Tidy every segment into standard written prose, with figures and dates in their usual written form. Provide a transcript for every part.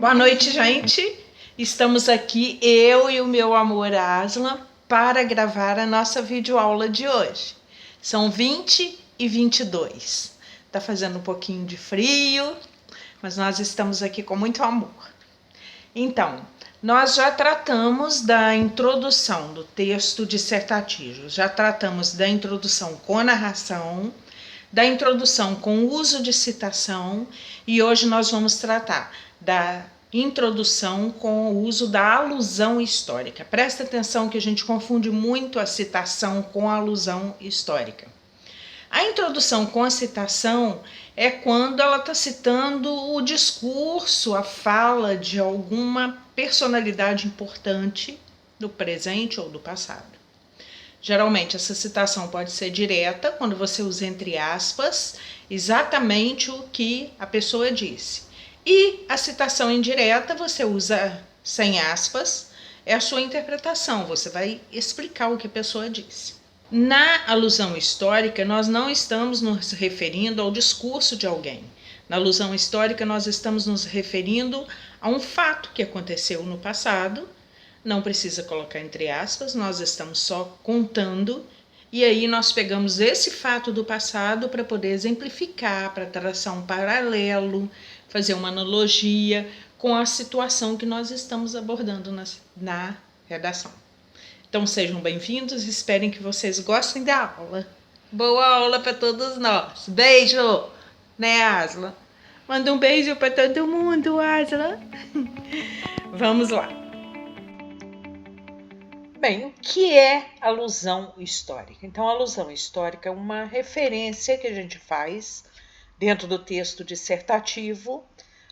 Boa noite, gente. Estamos aqui, eu e o meu amor Aslan, para gravar a nossa videoaula de hoje. São 20 e 22. Tá fazendo um pouquinho de frio, mas nós estamos aqui com muito amor. Então, nós já tratamos da introdução do texto dissertativo, já tratamos da introdução com narração, da introdução com uso de citação, e hoje nós vamos tratar da introdução com o uso da alusão histórica. Presta atenção que a gente confunde muito a citação com a alusão histórica. A introdução com a citação é quando ela está citando o discurso, a fala de alguma personalidade importante do presente ou do passado. Geralmente, essa citação pode ser direta, quando você usa entre aspas exatamente o que a pessoa disse. E a citação indireta, você usa sem aspas, é a sua interpretação, você vai explicar o que a pessoa disse. Na alusão histórica, nós não estamos nos referindo ao discurso de alguém. Na alusão histórica, nós estamos nos referindo a um fato que aconteceu no passado. Não precisa colocar entre aspas, nós estamos só contando, e aí nós pegamos esse fato do passado para poder exemplificar, para traçar um paralelo, fazer uma analogia com a situação que nós estamos abordando na redação. Então sejam bem-vindos, esperem que vocês gostem da aula. Boa aula para todos nós. Beijo, né, Aslan? Manda um beijo para todo mundo, Aslan. Vamos lá. Bem, o que é alusão histórica? Então, a alusão histórica é uma referência que a gente faz dentro do texto dissertativo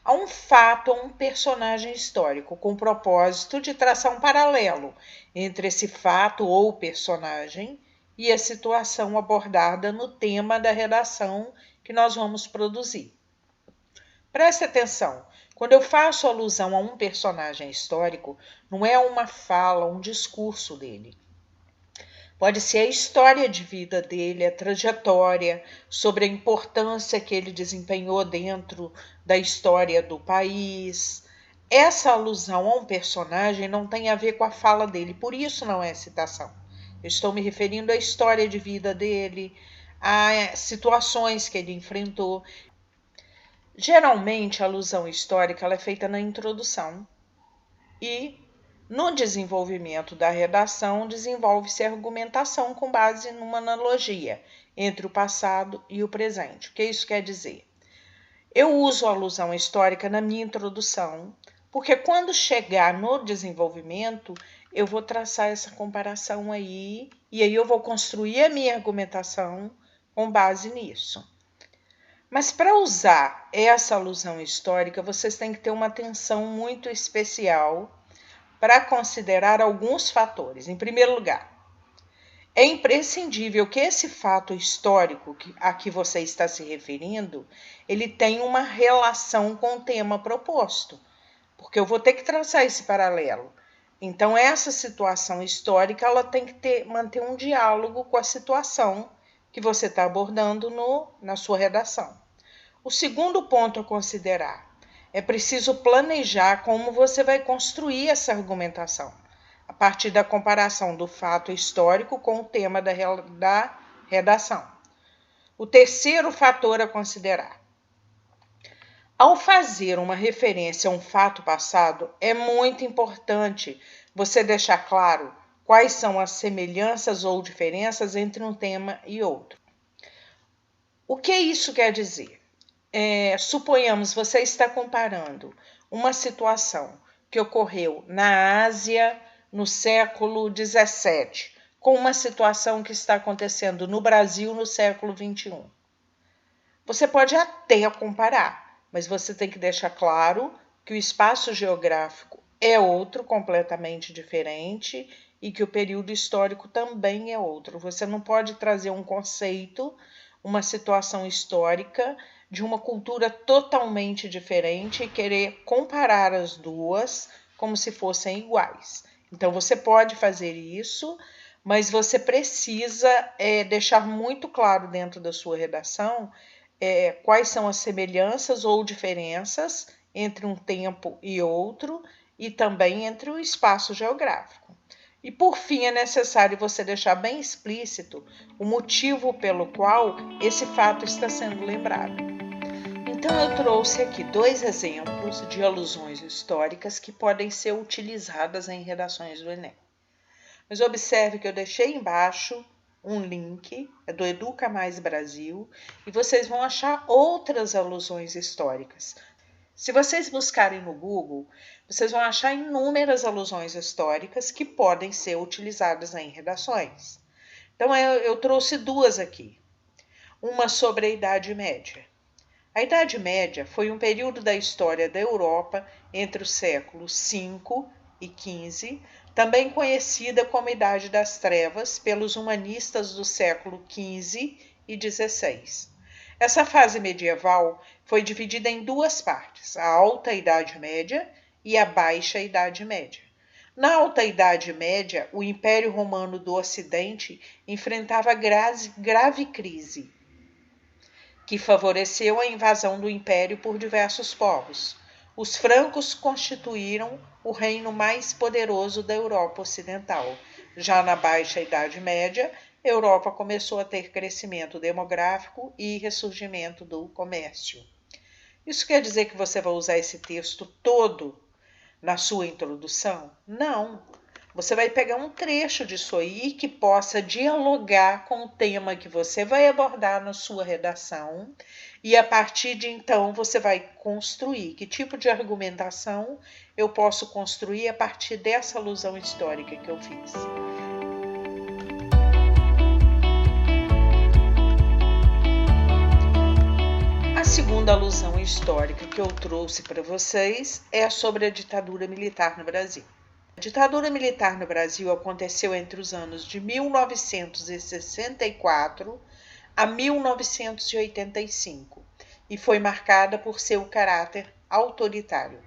a um fato, a um personagem histórico, com o propósito de traçar um paralelo entre esse fato ou personagem e a situação abordada no tema da redação que nós vamos produzir. Preste atenção. Quando eu faço alusão a um personagem histórico, não é uma fala, um discurso dele. Pode ser a história de vida dele, a trajetória, sobre a importância que ele desempenhou dentro da história do país. Essa alusão a um personagem não tem a ver com a fala dele, por isso não é citação. Eu estou me referindo à história de vida dele, a situações que ele enfrentou. Geralmente, a alusão histórica ela é feita na introdução e, no desenvolvimento da redação, desenvolve-se a argumentação com base numa analogia entre o passado e o presente. O que isso quer dizer? Eu uso a alusão histórica na minha introdução, porque quando chegar no desenvolvimento, eu vou traçar essa comparação aí, e aí eu vou construir a minha argumentação com base nisso. Mas para usar essa alusão histórica, vocês têm que ter uma atenção muito especial para considerar alguns fatores. Em primeiro lugar, é imprescindível que esse fato histórico a que você está se referindo, ele tenha uma relação com o tema proposto, porque eu vou ter que traçar esse paralelo. Então, essa situação histórica, ela tem que manter um diálogo com a situação que você está abordando na sua redação. O segundo ponto a considerar, é preciso planejar como você vai construir essa argumentação, a partir da comparação do fato histórico com o tema da redação. O terceiro fator a considerar, ao fazer uma referência a um fato passado, é muito importante você deixar claro quais são as semelhanças ou diferenças entre um tema e outro. O que isso quer dizer? Suponhamos, você está comparando uma situação que ocorreu na Ásia no século XVII com uma situação que está acontecendo no Brasil no século XXI. Você pode até comparar, mas você tem que deixar claro que o espaço geográfico é outro, completamente diferente, e que o período histórico também é outro. Você não pode trazer um conceito, uma situação histórica de uma cultura totalmente diferente e querer comparar as duas como se fossem iguais. Então, você pode fazer isso, mas você precisa deixar muito claro dentro da sua redação quais são as semelhanças ou diferenças entre um tempo e outro e também entre o espaço geográfico. E por fim, é necessário você deixar bem explícito o motivo pelo qual esse fato está sendo lembrado. Então, eu trouxe aqui 2 exemplos de alusões históricas que podem ser utilizadas em redações do Enem. Mas observe que eu deixei embaixo um link, é do Educa Mais Brasil, e vocês vão achar outras alusões históricas. Se vocês buscarem no Google, vocês vão achar inúmeras alusões históricas que podem ser utilizadas em redações. Então, eu trouxe 2 aqui. Uma sobre a Idade Média. A Idade Média foi um período da história da Europa entre os séculos V e XV, também conhecida como Idade das Trevas pelos humanistas do século XV e XVI. Essa fase medieval foi dividida em 2 partes, a Alta Idade Média e a Baixa Idade Média. Na Alta Idade Média, o Império Romano do Ocidente enfrentava grave crise, que favoreceu a invasão do Império por diversos povos. Os francos constituíram o reino mais poderoso da Europa Ocidental. Já na Baixa Idade Média, a Europa começou a ter crescimento demográfico e ressurgimento do comércio. Isso quer dizer que você vai usar esse texto todo na sua introdução? Não. Você vai pegar um trecho disso aí que possa dialogar com o tema que você vai abordar na sua redação e a partir de então você vai construir que tipo de argumentação eu posso construir a partir dessa alusão histórica que eu fiz. A segunda alusão histórica que eu trouxe para vocês é sobre a ditadura militar no Brasil. A ditadura militar no Brasil aconteceu entre os anos de 1964 a 1985 e foi marcada por seu caráter autoritário.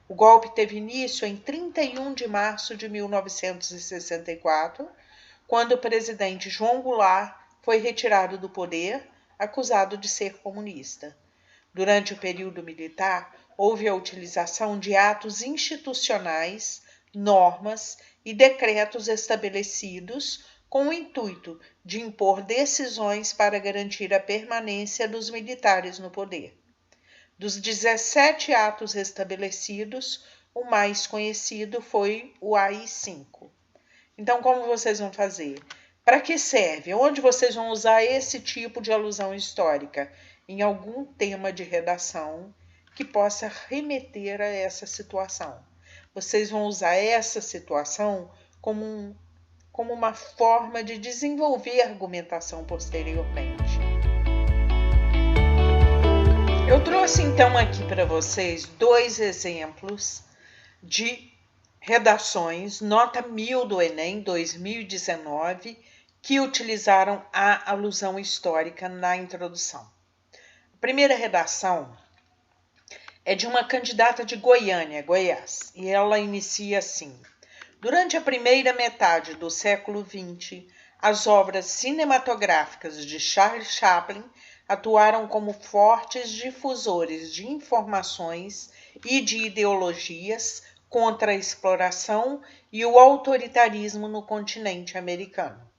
O golpe teve início em 31 de março de 1964, quando o presidente João Goulart foi retirado do poder, acusado de ser comunista. Durante o período militar, houve a utilização de atos institucionais, normas e decretos estabelecidos com o intuito de impor decisões para garantir a permanência dos militares no poder. Dos 17 atos estabelecidos, o mais conhecido foi o AI-5. Então, como vocês vão fazer? Para que serve? Onde vocês vão usar esse tipo de alusão histórica? Em algum tema de redação que possa remeter a essa situação. Vocês vão usar essa situação como uma forma de desenvolver a argumentação posteriormente. Eu trouxe então aqui para vocês 2 exemplos de redações, nota 1000 do Enem 2019, que utilizaram a alusão histórica na introdução. A primeira redação é de uma candidata de Goiânia, Goiás, e ela inicia assim: durante a primeira metade do século XX, as obras cinematográficas de Charles Chaplin atuaram como fortes difusores de informações e de ideologias contra a exploração e o autoritarismo no continente americano.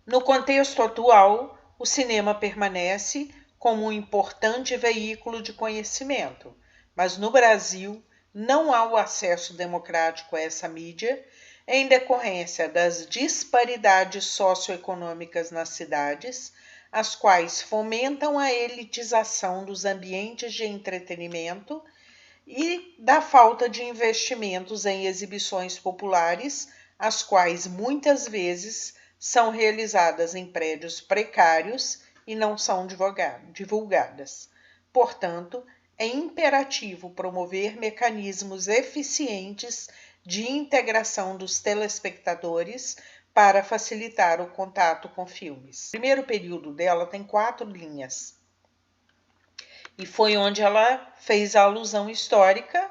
No contexto atual, o cinema permanece como um importante veículo de conhecimento, mas no Brasil não há o acesso democrático a essa mídia em decorrência das disparidades socioeconômicas nas cidades, as quais fomentam a elitização dos ambientes de entretenimento e da falta de investimentos em exibições populares, as quais muitas vezes são realizadas em prédios precários e não são divulgadas. Portanto, é imperativo promover mecanismos eficientes de integração dos telespectadores para facilitar o contato com filmes. O primeiro período dela tem 4 linhas. E foi onde ela fez a alusão histórica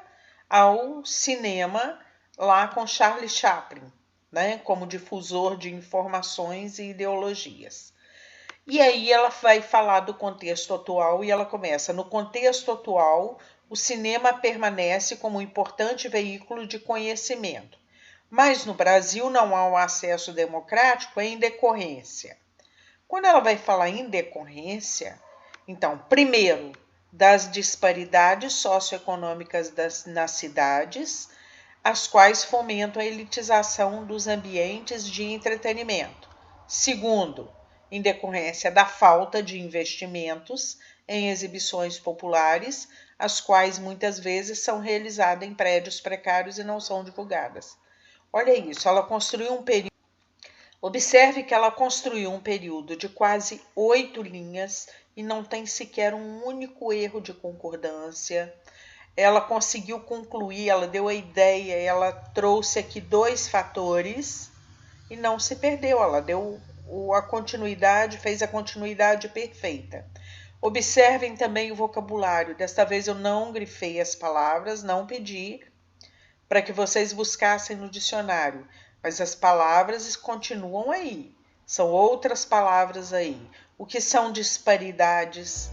ao cinema lá com Charles Chaplin, né, como difusor de informações e ideologias. E aí ela vai falar do contexto atual e ela começa: no contexto atual, o cinema permanece como um importante veículo de conhecimento, mas no Brasil não há um acesso democrático em decorrência. Quando ela vai falar em decorrência, então, primeiro, das disparidades socioeconômicas nas cidades, as quais fomentam a elitização dos ambientes de entretenimento. Segundo, em decorrência da falta de investimentos em exibições populares, as quais muitas vezes são realizadas em prédios precários e não são divulgadas. Olha isso, ela construiu um período. Observe que ela construiu um período de quase 8 linhas e não tem sequer um único erro de concordância. Ela conseguiu concluir, ela deu a ideia, ela trouxe aqui 2 fatores e não se perdeu, ela deu a continuidade, fez a continuidade perfeita. Observem também o vocabulário, desta vez eu não grifei as palavras, não pedi para que vocês buscassem no dicionário, mas as palavras continuam aí, são outras palavras aí. O que são disparidades?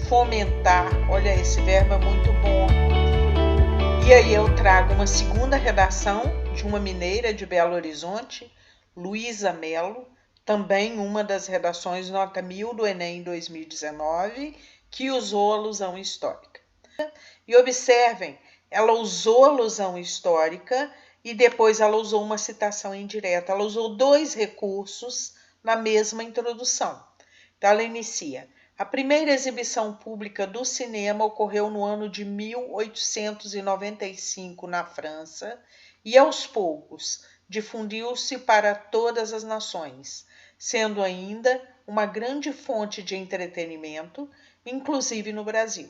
Fomentar, olha, esse verbo é muito bom. E aí eu trago uma segunda redação de uma mineira de Belo Horizonte, Luísa Melo, também uma das redações nota 1000 do Enem 2019, que usou alusão histórica. E observem, ela usou alusão histórica e depois ela usou uma citação indireta. Ela usou 2 recursos na mesma introdução. Então ela inicia: a primeira exibição pública do cinema ocorreu no ano de 1895 na França e, aos poucos, difundiu-se para todas as nações, sendo ainda uma grande fonte de entretenimento, inclusive no Brasil.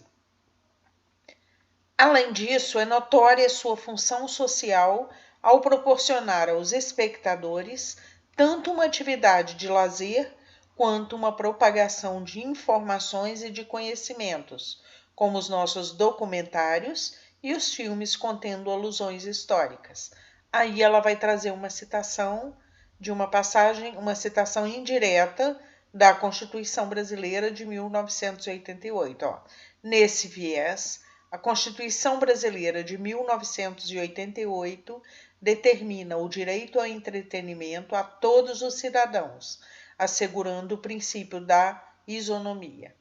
Além disso, é notória sua função social ao proporcionar aos espectadores tanto uma atividade de lazer quanto uma propagação de informações e de conhecimentos, como os nossos documentários e os filmes contendo alusões históricas. Aí ela vai trazer uma citação de uma passagem, uma citação indireta da Constituição Brasileira de 1988. Nesse viés, a Constituição Brasileira de 1988 determina o direito ao entretenimento a todos os cidadãos, assegurando o princípio da isonomia.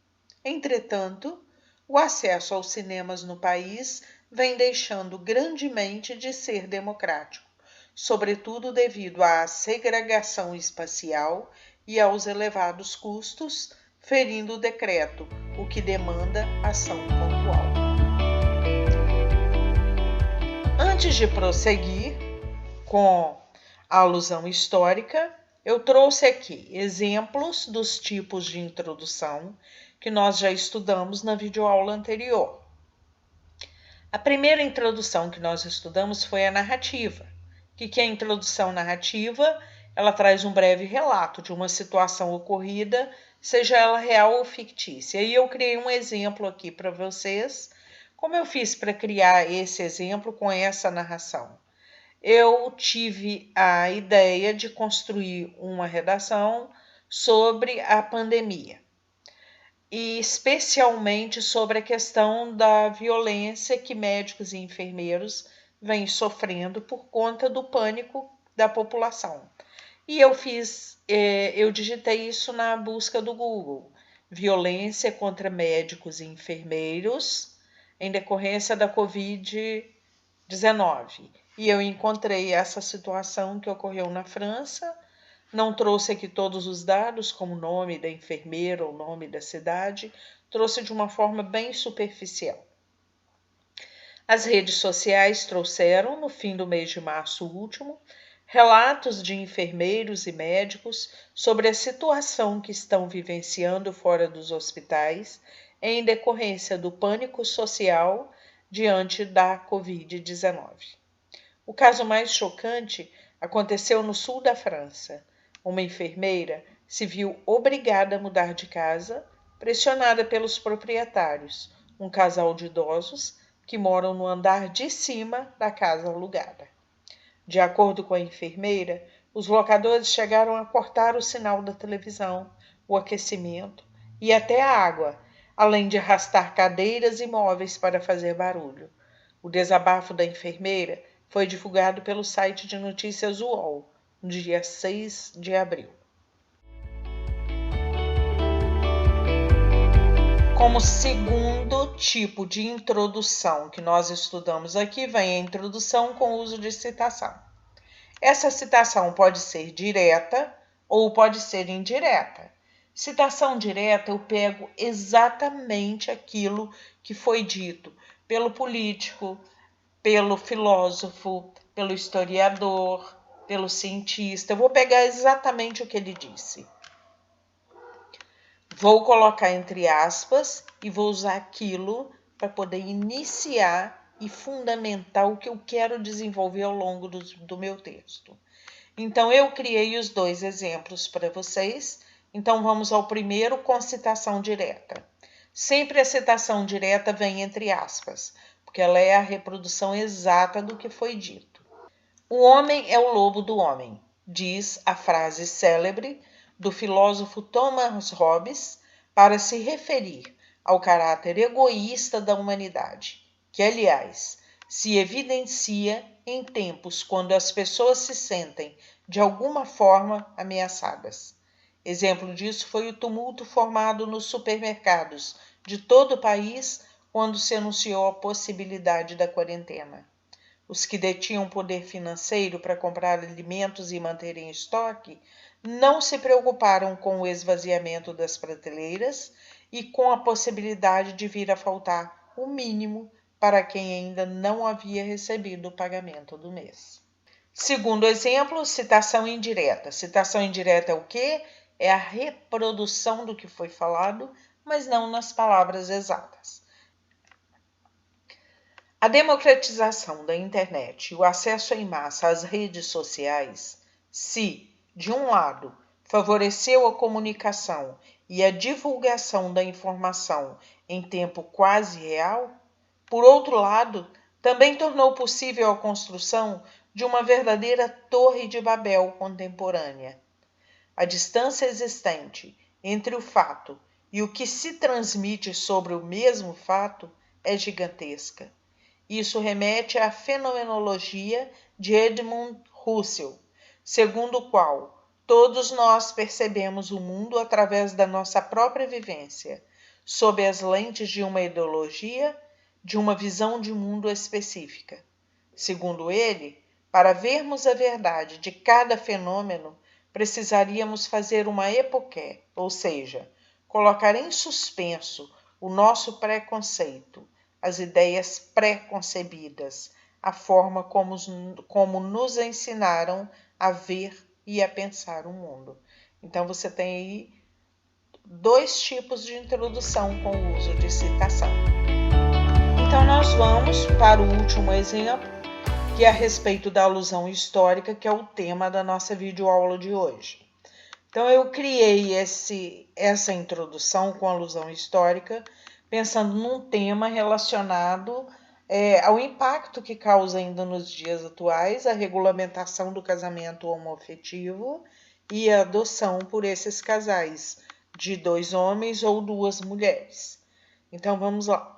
Entretanto, o acesso aos cinemas no país vem deixando grandemente de ser democrático, sobretudo devido à segregação espacial e aos elevados custos, ferindo o decreto, o que demanda ação pontual. Antes de prosseguir com a alusão histórica, eu trouxe aqui exemplos dos tipos de introdução que nós já estudamos na videoaula anterior. A primeira introdução que nós estudamos foi a narrativa. O que é a introdução narrativa? Ela traz um breve relato de uma situação ocorrida, seja ela real ou fictícia. E eu criei um exemplo aqui para vocês. Como eu fiz para criar esse exemplo com essa narração? Eu tive a ideia de construir uma redação sobre a pandemia, e especialmente sobre a questão da violência que médicos e enfermeiros vêm sofrendo por conta do pânico da população. E eu digitei isso na busca do Google: violência contra médicos e enfermeiros em decorrência da Covid-19. E eu encontrei essa situação que ocorreu na França. Não trouxe aqui todos os dados, como o nome da enfermeira ou o nome da cidade, trouxe de uma forma bem superficial. As redes sociais trouxeram, no fim do mês de março último, relatos de enfermeiros e médicos sobre a situação que estão vivenciando fora dos hospitais em decorrência do pânico social diante da Covid-19. O caso mais chocante aconteceu no sul da França. Uma enfermeira se viu obrigada a mudar de casa, pressionada pelos proprietários, um casal de idosos que moram no andar de cima da casa alugada. De acordo com a enfermeira, Os locadores chegaram a cortar o sinal da televisão, o aquecimento e até a água, além de arrastar cadeiras e móveis para fazer barulho. O desabafo da enfermeira foi divulgado pelo site de notícias UOL, no dia 6 de abril. Como segundo tipo de introdução que nós estudamos aqui, vem a introdução com o uso de citação. Essa citação pode ser direta ou pode ser indireta. Citação direta, eu pego exatamente aquilo que foi dito pelo político, pelo filósofo, pelo historiador, pelo cientista. Eu vou pegar exatamente o que ele disse. Vou colocar entre aspas e vou usar aquilo para poder iniciar e fundamentar o que eu quero desenvolver ao longo do meu texto. Então, eu criei os dois exemplos para vocês. Então, vamos ao primeiro com citação direta. Sempre a citação direta vem entre aspas, porque ela é a reprodução exata do que foi dito. O homem é o lobo do homem, diz a frase célebre do filósofo Thomas Hobbes para se referir ao caráter egoísta da humanidade, que, aliás, se evidencia em tempos quando as pessoas se sentem, de alguma forma, ameaçadas. Exemplo disso foi o tumulto formado nos supermercados de todo o país quando se anunciou a possibilidade da quarentena. Os que detinham poder financeiro para comprar alimentos e manter em estoque não se preocuparam com o esvaziamento das prateleiras e com a possibilidade de vir a faltar o mínimo para quem ainda não havia recebido o pagamento do mês. Segundo exemplo, citação indireta. Citação indireta é o quê? É a reprodução do que foi falado, mas não nas palavras exatas. A democratização da internet e o acesso em massa às redes sociais, se, de um lado, favoreceu a comunicação e a divulgação da informação em tempo quase real, por outro lado, também tornou possível a construção de uma verdadeira Torre de Babel contemporânea. A distância existente entre o fato e o que se transmite sobre o mesmo fato é gigantesca. Isso remete à fenomenologia de Edmund Husserl, segundo o qual todos nós percebemos o mundo através da nossa própria vivência, sob as lentes de uma ideologia, de uma visão de mundo específica. Segundo ele, para vermos a verdade de cada fenômeno, precisaríamos fazer uma epoqué, ou seja, colocar em suspenso o nosso preconceito, as ideias pré-concebidas, a forma como nos ensinaram a ver e a pensar o mundo. Então, você tem aí dois tipos de introdução com o uso de citação. Então, nós vamos para o último exemplo, que é a respeito da alusão histórica, que é o tema da nossa videoaula de hoje. Então, eu criei essa introdução com alusão histórica, pensando num tema relacionado ao impacto que causa ainda nos dias atuais a regulamentação do casamento homoafetivo e a adoção por esses casais de 2 homens ou 2 mulheres. Então, vamos lá.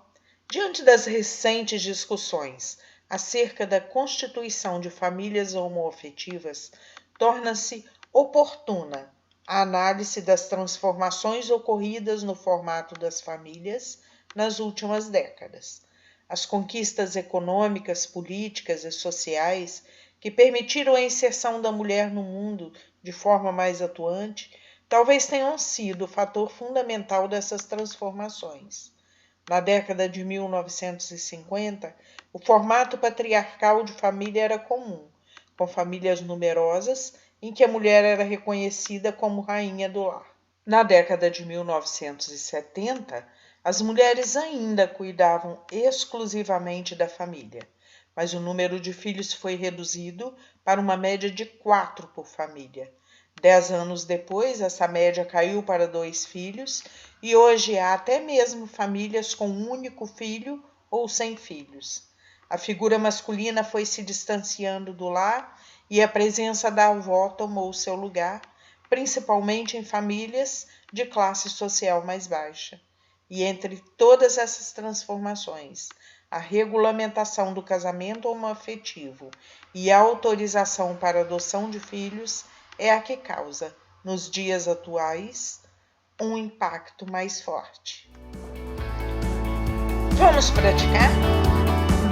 Diante das recentes discussões acerca da constituição de famílias homoafetivas, torna-se oportuna a análise das transformações ocorridas no formato das famílias nas últimas décadas. As conquistas econômicas, políticas e sociais que permitiram a inserção da mulher no mundo de forma mais atuante, talvez tenham sido o fator fundamental dessas transformações. Na década de 1950, o formato patriarcal de família era comum, com famílias numerosas, em que a mulher era reconhecida como rainha do lar. Na década de 1970, as mulheres ainda cuidavam exclusivamente da família, mas o número de filhos foi reduzido para uma média de 4 por família. 10 anos depois, essa média caiu para 2 filhos e hoje há até mesmo famílias com um único filho ou sem filhos. A figura masculina foi se distanciando do lar e a presença da avó tomou seu lugar, principalmente em famílias de classe social mais baixa. E entre todas essas transformações, a regulamentação do casamento homoafetivo e a autorização para a adoção de filhos é a que causa, nos dias atuais, um impacto mais forte. Vamos praticar?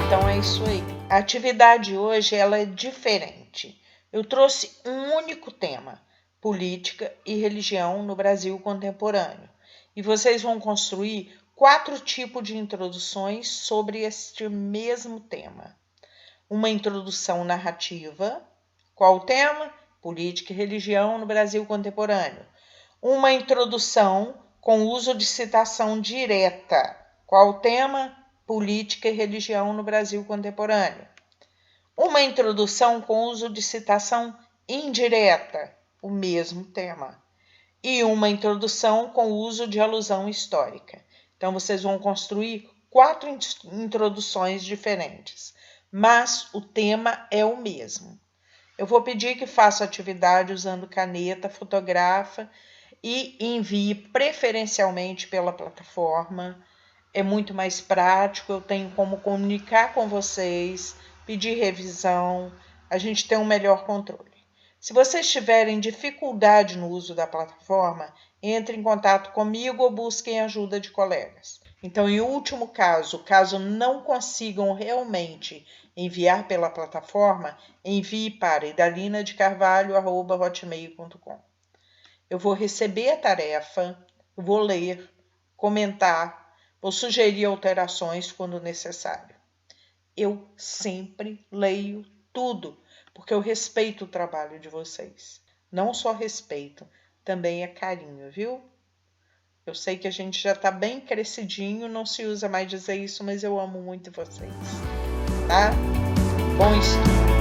Então é isso aí. A atividade hoje ela é diferente. Eu trouxe um único tema, política e religião no Brasil contemporâneo. E vocês vão construir 4 tipos de introduções sobre este mesmo tema. Uma introdução narrativa. Qual o tema? Política e religião no Brasil contemporâneo. Uma introdução com uso de citação direta. Qual o tema? Política e religião no Brasil contemporâneo. Uma introdução com uso de citação indireta. O mesmo tema. E uma introdução com uso de alusão histórica. Então, vocês vão construir 4 introduções diferentes, mas o tema é o mesmo. Eu vou pedir que faça a atividade usando caneta, fotografa e envie preferencialmente pela plataforma. É muito mais prático, eu tenho como comunicar com vocês, pedir revisão, a gente tem um melhor controle. Se vocês tiverem dificuldade no uso da plataforma, entre em contato comigo ou busquem ajuda de colegas. Então, em último caso, caso não consigam realmente enviar pela plataforma, envie para idalinadecarvalho@hotmail.com. Eu vou receber a tarefa, vou ler, comentar, vou sugerir alterações quando necessário. Eu sempre leio tudo, porque eu respeito o trabalho de vocês. Não só respeito, também é carinho, viu? Eu sei que a gente já está bem crescidinho, não se usa mais dizer isso, mas eu amo muito vocês, tá? Bom estudo!